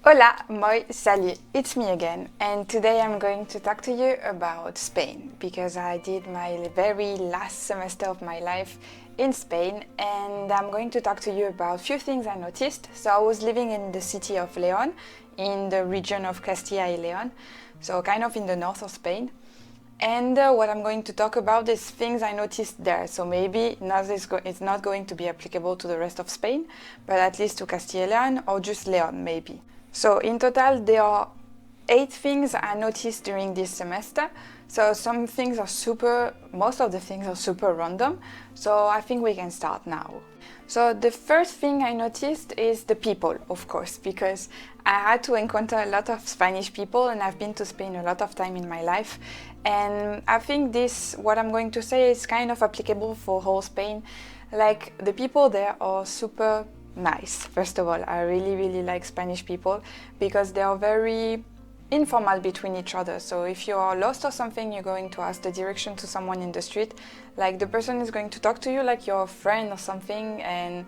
Hola, moi, salut, it's me again, and today I'm going to talk to you about Spain because I did my very last semester of my life in Spain, and I'm going to talk to you about a few things I noticed. So I was living in the city of Leon, in the region of Castilla y Leon, so kind of in the north of Spain. And what I'm going to talk about is things I noticed there. So maybe it's not going to be applicable to the rest of Spain, but at least to Castilla y Leon or just Leon maybe. So in total, there are 8 things I noticed during this semester. So most of the things are super random. So I think we can start now. So the first thing I noticed is the people, of course, because I had to encounter a lot of Spanish people and I've been to Spain a lot of time in my life. And I think what I'm going to say is kind of applicable for whole Spain. Like the people there are super nice. First of all, I really, really like Spanish people because they are very informal between each other. So if you are lost or something, you're going to ask the direction to someone in the street. Like the person is going to talk to you like you're a friend or something, and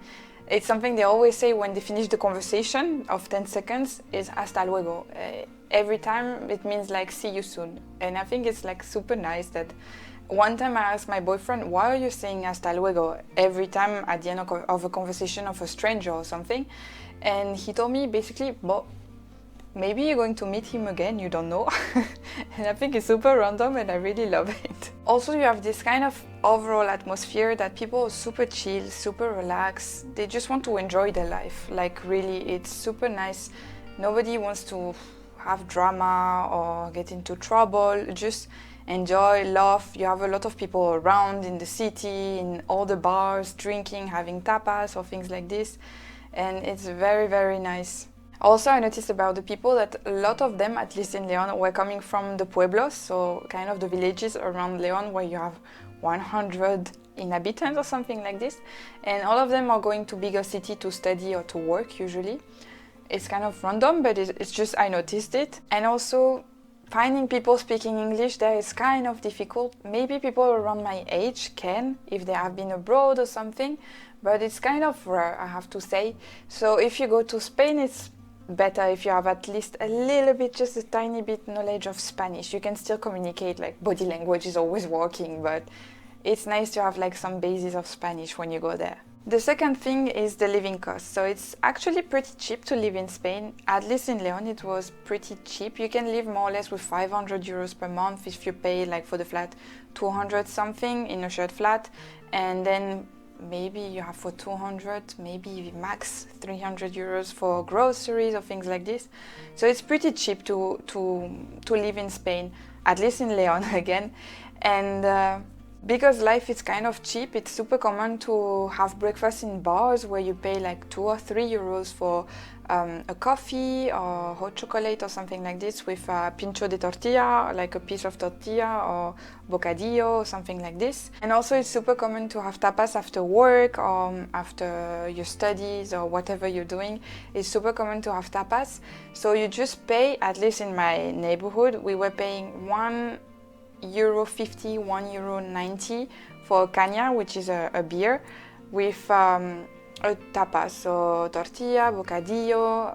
it's something they always say when they finish the conversation of 10 seconds is hasta luego. Every time it means like see you soon. And I think it's like super nice that one time I asked my boyfriend, why are you saying hasta luego every time at the end of a conversation of a stranger or something? And he told me basically, well, maybe you're going to meet him again, you don't know. And I think it's super random and I really love it. Also, you have this kind of overall atmosphere that people are super chill, super relaxed. They just want to enjoy their life. Like really, it's super nice. Nobody wants to have drama or get into trouble. Just enjoy, laugh. You have a lot of people around in the city, in all the bars, drinking, having tapas or things like this. And it's very, very nice. Also, I noticed about the people that a lot of them, at least in Leon, were coming from the pueblos, so kind of the villages around Leon where you have 100 inhabitants or something like this. And all of them are going to bigger city to study or to work usually. It's kind of random, but it's just I noticed it. And also, finding people speaking English there is kind of difficult. Maybe people around my age can, if they have been abroad or something, but it's kind of rare, I have to say. So if you go to Spain, it's better if you have at least a little bit, just a tiny bit knowledge of Spanish. You can still communicate, like body language is always working, but it's nice to have like some basis of Spanish when you go there. The second thing is the living cost. So it's actually pretty cheap to live in Spain. At least in Leon it was pretty cheap. You can live more or less with 500 euros per month if you pay like for the flat 200 something in a shared flat, and then maybe you have for 200, maybe max 300 euros for groceries or things like this. So it's pretty cheap to live in Spain, at least in Leon again. And because life is kind of cheap, it's super common to have breakfast in bars where you pay like 2 or 3 euros for a coffee or hot chocolate or something like this with a pincho de tortilla, like a piece of tortilla or bocadillo or something like this. And also it's super common to have tapas after work or after your studies or whatever you're doing. It's super common to have tapas. So you just pay, at least in my neighborhood, we were paying €1.50, €1.90 for a caña, which is a beer, with a tapas, so tortilla, bocadillo,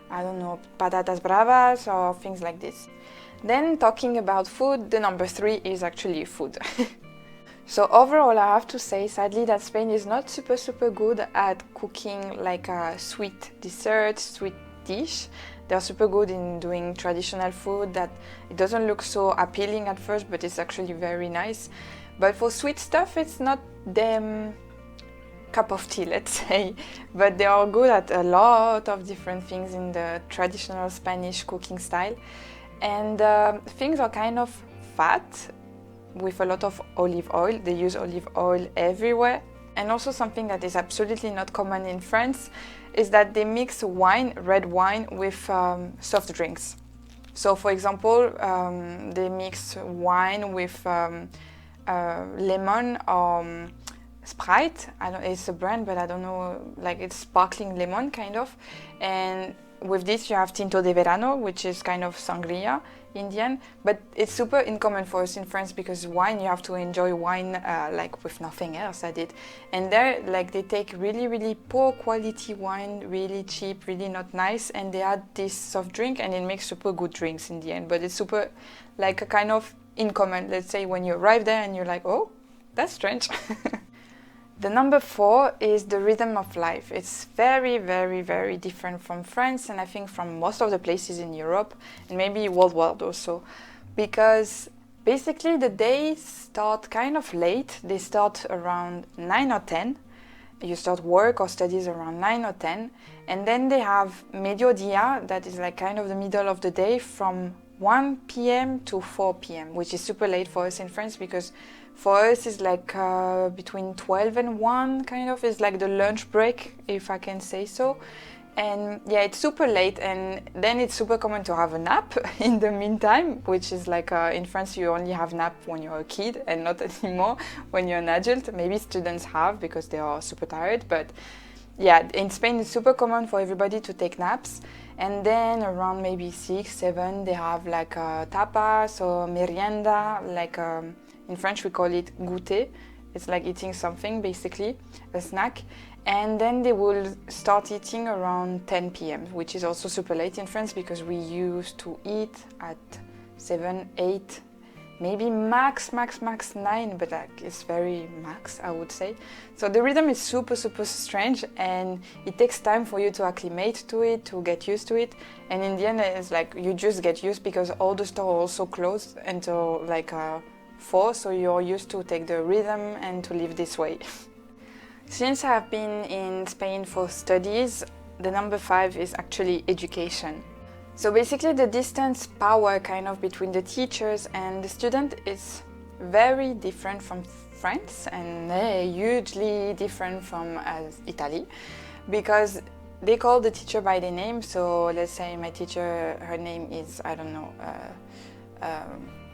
I don't know, patatas bravas or things like this. Then talking about food, the number 3 is actually food. So overall, I have to say, sadly, that Spain is not super good at cooking like a sweet dessert, sweet dish. They're super good in doing traditional food that it doesn't look so appealing at first, but it's actually very nice. But for sweet stuff, it's not them cup of tea, let's say. But they are good at a lot of different things in the traditional Spanish cooking style. And things are kind of fat with a lot of olive oil. They use olive oil everywhere. And also something that is absolutely not common in France is that they mix wine, red wine, with soft drinks. So for example, they mix wine with lemon or Sprite. I don't, it's a brand, but I don't know, like it's sparkling lemon kind of. And with this you have Tinto de Verano, which is kind of sangria, Indian, but it's super uncommon for us in France because wine, you have to enjoy wine like with nothing else at it. And there, like they take really, really poor quality wine, really cheap, really not nice, and they add this soft drink and it makes super good drinks in the end. But it's super like a kind of uncommon. Let's say when you arrive there and you're like, oh, that's strange. The number 4 is the rhythm of life. It's very, very, very different from France and I think from most of the places in Europe and maybe worldwide also. Because basically the days start kind of late. They start around 9 or 10. You start work or studies around 9 or 10. And then they have Mediodia, that is like kind of the middle of the day from 1 p.m. to 4 p.m., which is super late for us in France because for us it's like between 12 and 1 kind of. It's like the lunch break, if I can say so. And yeah, it's super late and then it's super common to have a nap in the meantime, which is like in France you only have nap when you're a kid and not anymore when you're an adult. Maybe students have because they are super tired, but yeah, in Spain it's super common for everybody to take naps. And then around maybe 6, 7 they have like tapas or merienda, like in French we call it goûter. It's like eating something basically, a snack. And then they will start eating around 10 p.m., which is also super late in France because we used to eat at 7, 8, maybe max 9, but like it's very max, I would say. So the rhythm is super, super strange and it takes time for you to acclimate to it, to get used to it. And in the end, it's like you just get used because all the stores are also closed until like 4, so you're used to take the rhythm and to live this way. Since I've been in Spain for studies, the number 5 is actually education. So basically the distance power kind of between the teachers and the student is very different from France and hugely different from Italy because they call the teacher by their name. So let's say my teacher, her name is, I don't know,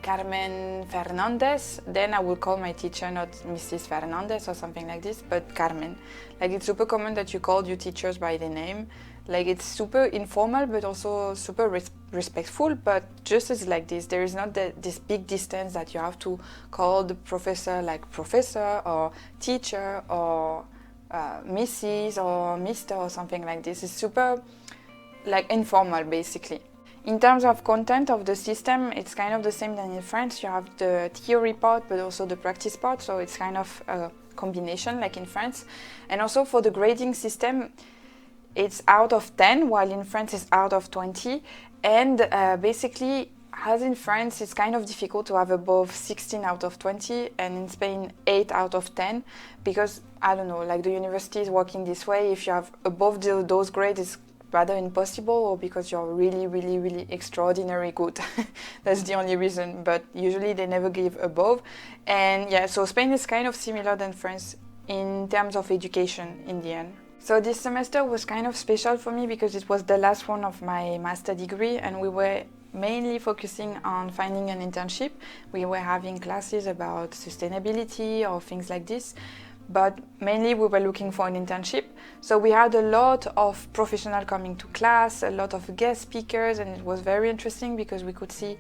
Carmen Fernandez, then I will call my teacher not Mrs. Fernandez or something like this, but Carmen. Like it's super common that you call your teachers by their name. Like it's super informal but also super respectful, but just as like this, there is not this big distance that you have to call the professor like professor or teacher or Mrs. or Mr. or something like this. It's super like informal basically. In terms of content of the system, it's kind of the same than in France. You have the theory part, but also the practice part, so it's kind of a combination like in France. And also for the grading system, it's out of 10, while in France it's out of 20. And basically, as in France, it's kind of difficult to have above 16 out of 20, and in Spain, 8 out of 10, because, I don't know, like the university is working this way. If you have above those grades, it's rather impossible, or because you're really, really, really extraordinary good. That's the only reason, but usually they never give above. And yeah, so Spain is kind of similar than France in terms of education in the end. So this semester was kind of special for me because it was the last one of my master degree and we were mainly focusing on finding an internship. We were having classes about sustainability or things like this, but mainly we were looking for an internship. So we had a lot of professionals coming to class, a lot of guest speakers, and it was very interesting because we could see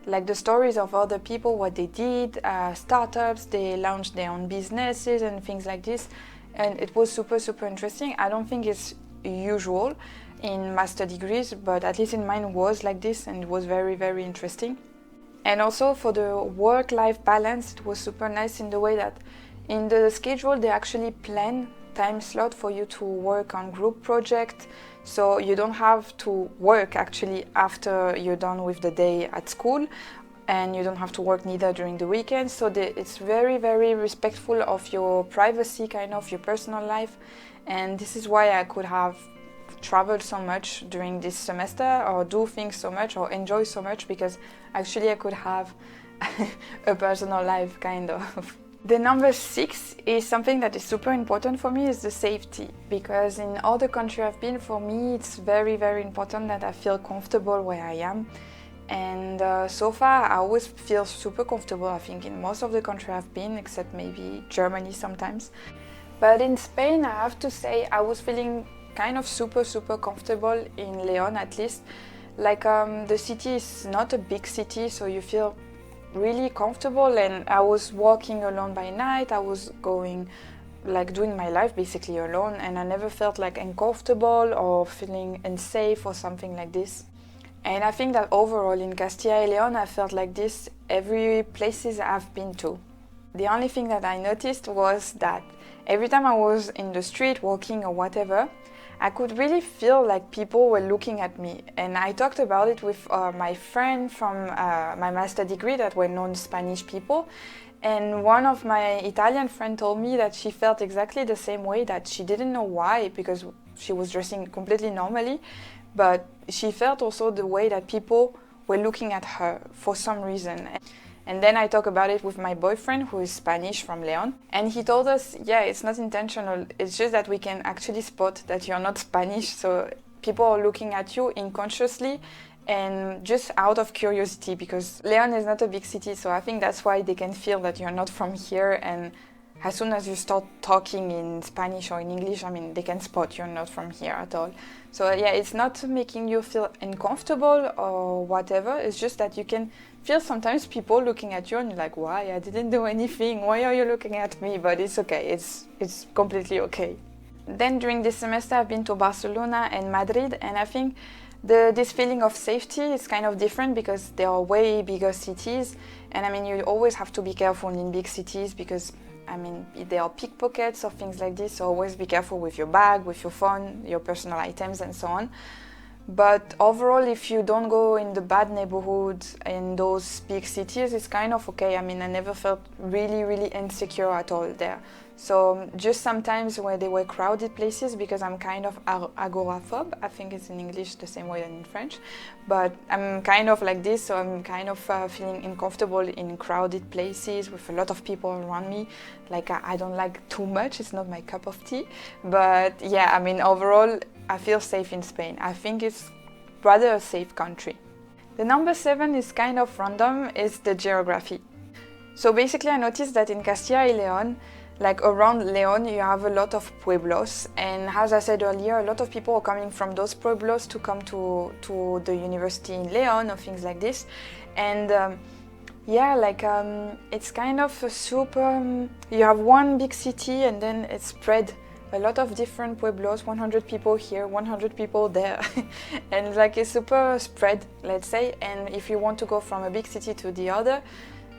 like the stories of other people, what they did, startups, they launched their own businesses and things like this. And it was super, super interesting. I don't think it's usual in master degrees, but at least in mine was like this and it was very, very interesting. And also for the work-life balance, it was super nice in the way that in the schedule, they actually plan time slot for you to work on group project. So you don't have to work actually after you're done with the day at school, and you don't have to work neither during the weekends. So it's very, very respectful of your privacy, kind of your personal life. And this is why I could have traveled so much during this semester or do things so much or enjoy so much, because actually I could have a personal life kind of. The number 6 is something that is super important for me, is the safety, because in all the countries I've been, for me it's very, very important that I feel comfortable where I am. And so far I always feel super comfortable, I think, in most of the country I've been, except maybe Germany sometimes. But in Spain, I have to say I was feeling kind of super comfortable in León, at least. Like the city is not a big city, so you feel really comfortable, and I was walking alone by night. I was going, like, doing my life basically alone, and I never felt like uncomfortable or feeling unsafe or something like this. And I think that overall in Castilla y León I felt like this every places I've been to. The only thing that I noticed was that every time I was in the street walking or whatever, I could really feel like people were looking at me. And I talked about it with my friend from my master degree that were non-Spanish people. And one of my Italian friends told me that she felt exactly the same way, that she didn't know why, because she was dressing completely normally, but she felt also the way that people were looking at her for some reason. And then I talked about it with my boyfriend, who is Spanish from León, and he told us, yeah, it's not intentional, it's just that we can actually spot that you're not Spanish, so people are looking at you unconsciously and just out of curiosity, because León is not a big city, so I think that's why they can feel that you're not from here, and as soon as you start talking in Spanish or in English, I mean, they can spot you're not from here at all. So yeah, it's not making you feel uncomfortable or whatever, it's just that you can feel sometimes people looking at you and you're like, why? I didn't do anything, why are you looking at me? But it's okay, it's completely okay. Then during this semester I've been to Barcelona and Madrid, and I think this feeling of safety is kind of different because they are way bigger cities, and I mean, you always have to be careful in big cities because, I mean, there are pickpockets or things like this, so always be careful with your bag, with your phone, your personal items and so on. But overall, if you don't go in the bad neighborhoods in those big cities, it's kind of okay. I mean, I never felt really insecure at all there. So just sometimes where there were crowded places, because I'm kind of agoraphobe, I think it's in English the same way than in French, but I'm kind of like this, so I'm kind of feeling uncomfortable in crowded places with a lot of people around me. Like I don't like too much, it's not my cup of tea, but yeah, I mean, overall I feel safe in Spain. I think it's rather a safe country. The number 7 is kind of random, it's the geography. So basically I noticed that in Castilla y León, like around León, you have a lot of pueblos, and as I said earlier, a lot of people are coming from those pueblos to come to the university in León or things like this. And yeah, like it's kind of a super, you have one big city and then it's spread a lot of different pueblos, 100 people here, 100 people there, and like it's super spread, let's say. And if you want to go from a big city to the other,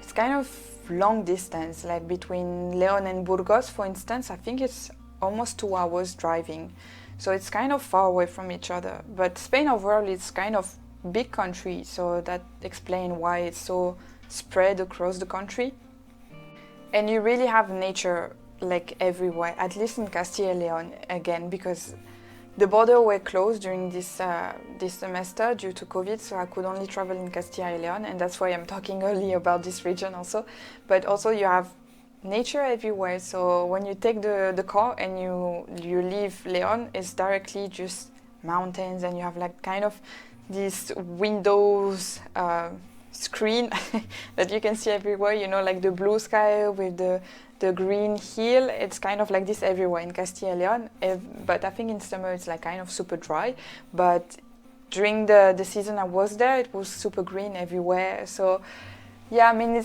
it's kind of long distance, like between León and Burgos, for instance, I think it's almost 2 hours driving. So it's kind of far away from each other. But Spain overall is kind of big country, so that explains why it's so spread across the country. And you really have nature like everywhere, at least in Castilla y León again, because the border were closed during this semester due to COVID, so I could only travel in Castilla y León, and that's why I'm talking early about this region also. But also you have nature everywhere, so when you take the car and you leave León, it's directly just mountains, and you have like kind of these windows screen that you can see everywhere, you know, like the blue sky with the green hill. It's kind of like this everywhere in Castilla y León, but I think in summer it's like kind of super dry, but during the season I was there, it was super green everywhere. So yeah, I mean,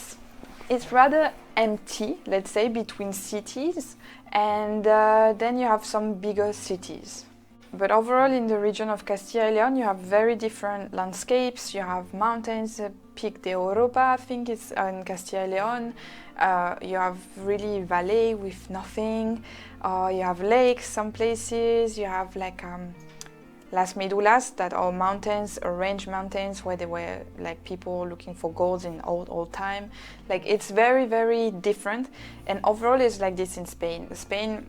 it's rather empty, let's say, between cities, and then you have some bigger cities. But overall in the region of Castilla y León, you have very different landscapes. You have mountains, Pic de Europa, I think it's in Castilla y León. You have really valley with nothing. You have lakes some places. You have like Las Medulas, that are mountains, range mountains, where there were like people looking for gold in old time. Like it's very different. And overall it's like this in Spain. Spain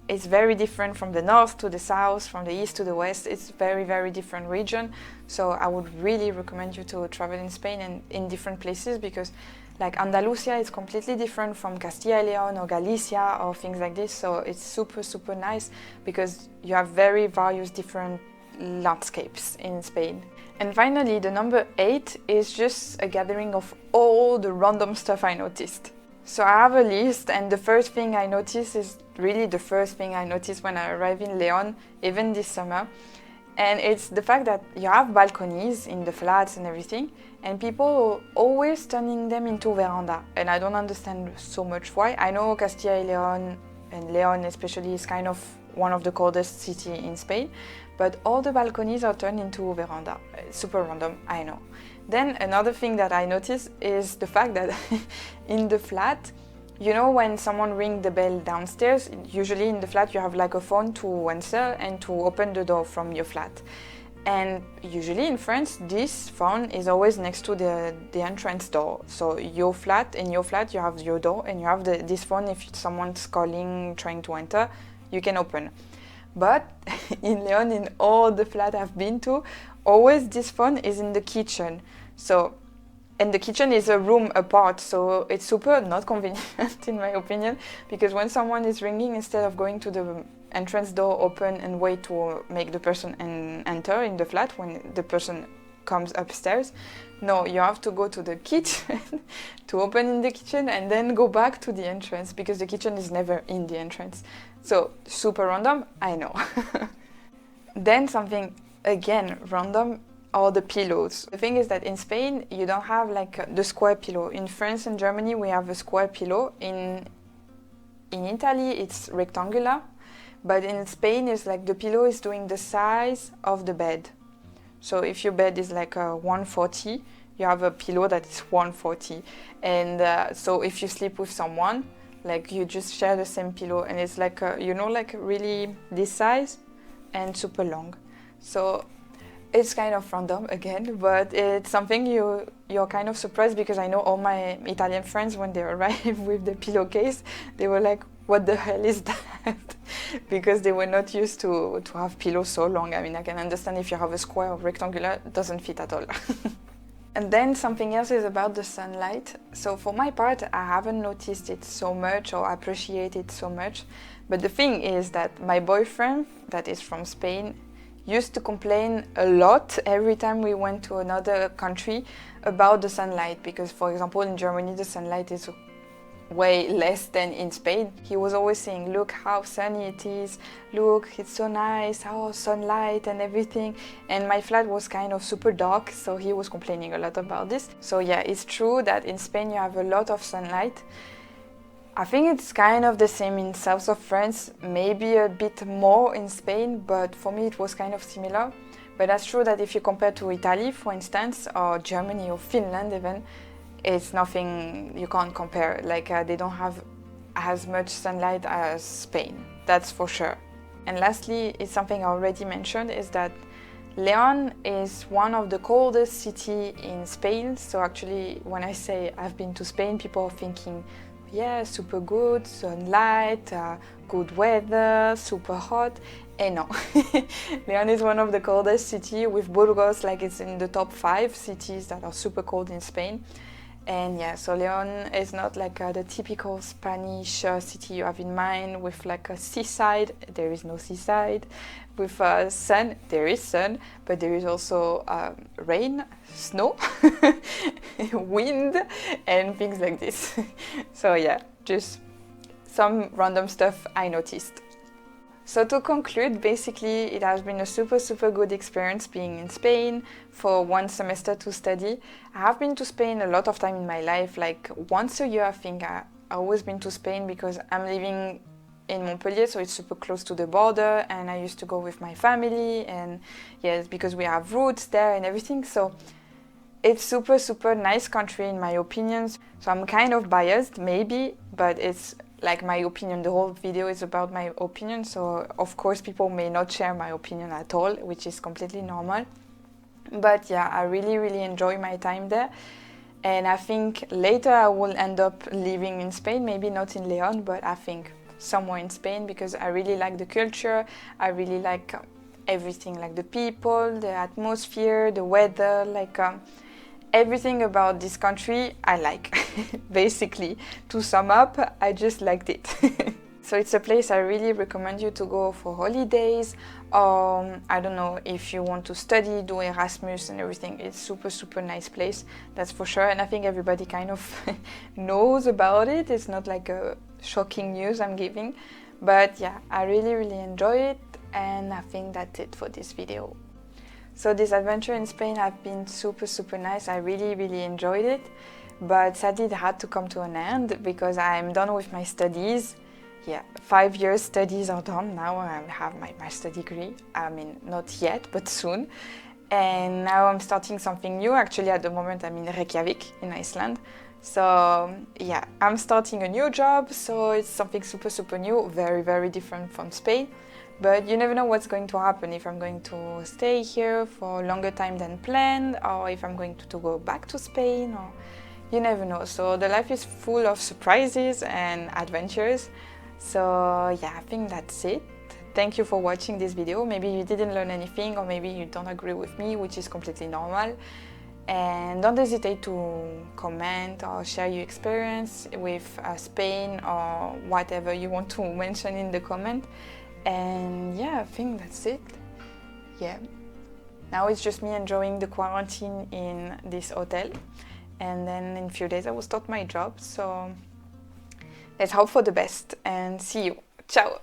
is very different from the north to the south, from the east to the west. It's very different region. So I would really recommend you to travel in Spain and in different places, because like Andalusia is completely different from Castilla y León or Galicia or things like this. So it's super nice because you have very various different landscapes in Spain. And finally, the number 8 is just a gathering of all the random stuff I noticed. So I have a list, and the first thing I noticed is really the first thing I noticed when I arrived in León, even this summer. And it's the fact that you have balconies in the flats and everything, and people are always turning them into veranda. And I don't understand so much why. I know Castilla y León, and León especially, is kind of one of the coldest cities in Spain, but all the balconies are turned into veranda. It's super random, I know. Then another thing that I noticed is the fact that in the flat, you know, when someone rings the bell downstairs, usually in the flat you have like a phone to answer and to open the door from your flat. And usually in France, this phone is always next to the entrance door. So in your flat, you have your door, and you have this phone. If someone's calling, trying to enter, you can open. But in León, in all the flats I've been to, always this phone is in the kitchen. And the kitchen is a room apart, so it's super not convenient in my opinion, because when someone is ringing, instead of going to the entrance door, open and wait to make the person enter in the flat when the person comes upstairs, no, you have to go to the kitchen to open in the kitchen and then go back to the entrance, because the kitchen is never in the entrance. So super random, I know. Then something again random are the pillows. The thing is that in Spain you don't have like the square pillow. In France and Germany we have a square pillow. In Italy it's rectangular, but in Spain it's like the pillow is doing the size of the bed. So if your bed is like 140, you have a pillow that is 140. And so if you sleep with someone, like you just share the same pillow, and it's like you know, like really this size and super long. So it's kind of random again, but it's something you're kind of surprised, because I know all my Italian friends, when they arrive with the pillowcase, they were like, what the hell is that? Because they were not used to have pillows so long. I mean, I can understand if you have a square or rectangular, it doesn't fit at all. And then something else is about the sunlight. So for my part, I haven't noticed it so much or appreciate it so much. But the thing is that my boyfriend, that is from Spain, used to complain a lot every time we went to another country about the sunlight, because for example in Germany the sunlight is way less than in Spain. He was always saying, look how sunny it is, look it's so nice, how sunlight and everything. And my flat was kind of super dark, so he was complaining a lot about this. So yeah, it's true that in Spain you have a lot of sunlight. I think it's kind of the same in south of France, maybe a bit more in Spain, but for me it was kind of similar. But that's true that if you compare to Italy, for instance, or Germany or Finland even, it's nothing, you can't compare. Like they don't have as much sunlight as Spain, that's for sure. And lastly, it's something I already mentioned, is that León is one of the coldest cities in Spain. So actually, when I say I've been to Spain, people are thinking, yeah, super good, sunlight, good weather, super hot. And no, León is one of the coldest cities, with Burgos, like it's in the top 5 cities that are super cold in Spain. And yeah, so León is not like the typical Spanish city you have in mind, with like a seaside. There is no seaside. With sun, there is sun, but there is also rain, snow, wind, and things like this. So yeah, just some random stuff I noticed. So to conclude, basically it has been a super good experience being in Spain for 1 semester to study. I have been to Spain a lot of time in my life, like once a year I think. I've always been to Spain because I'm living in Montpellier, so it's super close to the border, and I used to go with my family, and yes, because we have roots there and everything. So it's super nice country in my opinion. So I'm kind of biased maybe, but it's like my opinion. The whole video is about my opinion, so of course people may not share my opinion at all, which is completely normal. But yeah, I really enjoy my time there, and I think later I will end up living in Spain, maybe not in León, but I think somewhere in Spain, because I really like the culture, I really like everything, like the people, the atmosphere, the weather, like everything about this country I like. Basically, to sum up, I just liked it. So it's a place I really recommend you to go for holidays, or I don't know, if you want to study, do Erasmus and everything. It's super nice place, that's for sure. And I think everybody kind of knows about it. It's not like a shocking news I'm giving, but yeah, I really enjoy it, and I think that's it for this video. So this adventure in Spain has been super nice. I really enjoyed it, but sadly it had to come to an end because I'm done with my studies. Yeah, 5 years studies are done now. I have my master's degree. I mean, not yet, but soon. And now I'm starting something new. Actually, at the moment I'm in Reykjavik in Iceland. So yeah, I'm starting a new job, so it's something super new, very different from Spain. But you never know what's going to happen, if I'm going to stay here for a longer time than planned, or if I'm going to go back to Spain, or you never know. So the life is full of surprises and adventures. So yeah, I think that's it. Thank you for watching this video. Maybe you didn't learn anything, or maybe you don't agree with me, which is completely normal. And don't hesitate to comment or share your experience with Spain, or whatever you want to mention in the comment. And yeah, I think that's it. Yeah. Now it's just me enjoying the quarantine in this hotel. And then in a few days I will start my job. So let's hope for the best and see you. Ciao!